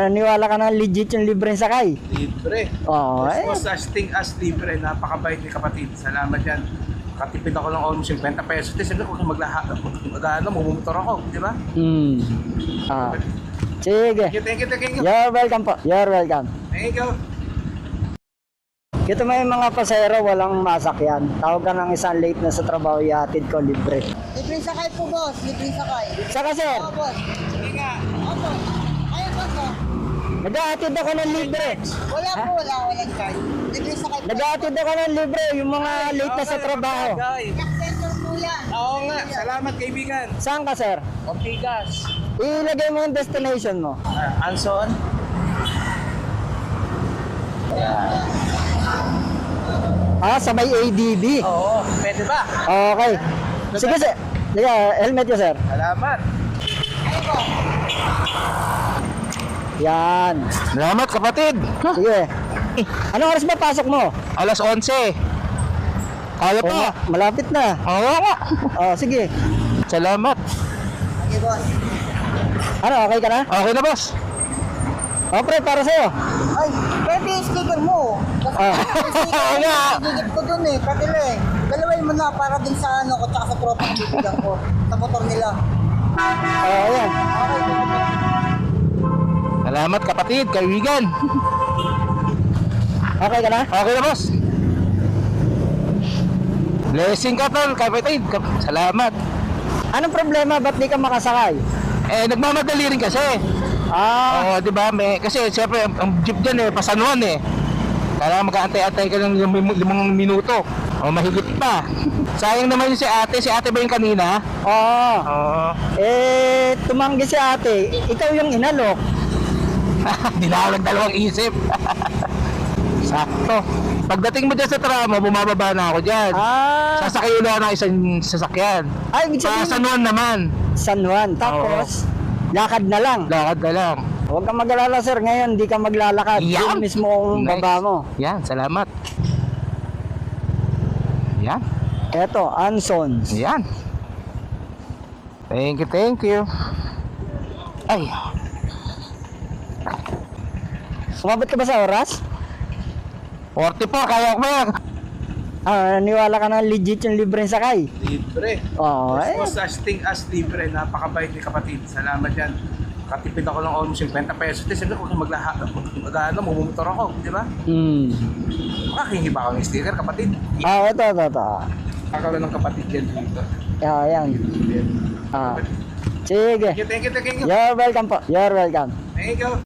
Niwala ka na legit yung libreng sakay. Libre. Oo, Mas was as thing as libre. Napakabait ni kapatid. Salamat yan. Katipid ako ng almost 50 pesos. Sabi ko, kung magmumotor ako. Di ba? Sige. Thank you. You're welcome po. You're welcome. Thank you. Ito may mga pasahero walang masakyan. Tawag ka ng isang late na sa trabaho, ihatid ko libre. Libreng sakay po, boss. Libreng sakay. Saka sir, Oo, boss. Sige nga. Opo. Ayun, boss, oh. nag-ahatid ako ng libre. Walang charge. Libreng sakay po. Nag-ahatid ako ng libre yung mga late na sa trabaho. Black sensor po yan. Oo nga. Salamat kaibigan. Saan ka sir? Ortigas. Ilagay mo yung destination mo. Anson. Sa may ADB. Oo. Pwede ba? Okay. Sige sir. Helmet ko sir. Salamat. Ayun po. Yan. Salamat kapatid. Sige. Anong oras ba pasok mo? Alas 11. Kaya pa. Malapit na. Oo nga. Sige. Salamat. Okay, boss. Ano, okay ka na? Okay na boss. Pre, para sa'yo. Ay, pwede yung sticker mo. Oo nga. Gigit ko dun eh. Kadila eh. Dalawin mo na para din sa ano ko tsaka sa tropa ng bibigyan ko. Sa motor nila. Ayan. Okay, boss. Salamat kapatid, kaibigan. Okay ka na? Okay na boss. Blessing ka tol, kapatid. Salamat. Anong problema? Ba't di ka makasakay? Nagmamadali rin kasi. Oo, di ba? Kasi siyempre ang jeep diyan pasanuan Kailangan mag-aantay-antay ka ng 5 minuto. O mahigit pa. Sayang naman yung si ate ba yung kanina? Oo. Tumanggi si ate. Ikaw yung inalok. Hindi na ako nagdalawang isip. Sakto. Pagdating mo dyan sa tramo, bumababa na ako dyan. Sasakay ulit ako ng isang sasakyan. Ay, ibig sabihin, San Juan naman. San Juan. Tapos, lakad na lang. Lakad na lang. Huwag kang mag-alala sir, ngayon hindi ka maglalakad. Yan. Yun mismo ang Nice. baba mo. Yan, salamat. Yan. Eto, Ansons. Yan. Thank you. Ay. Sumabot ka ba sa oras? 40 po, kaya ko ba? Niwala ka na legit yung libreng sakay. Libre. Oo. Mas was as thing as libre. Napakabait ni kapatid. Salamat yan. Katipid ako ng almost 50 pesos. Sabi ko, kung magmumotor ako. Di ba? Makakingi ba ako ng sticker, kapatid? Ito. Kakaroon ng kapatid yan dito. Ayan. Sige. Thank you. You're welcome po. You're welcome. Thank you.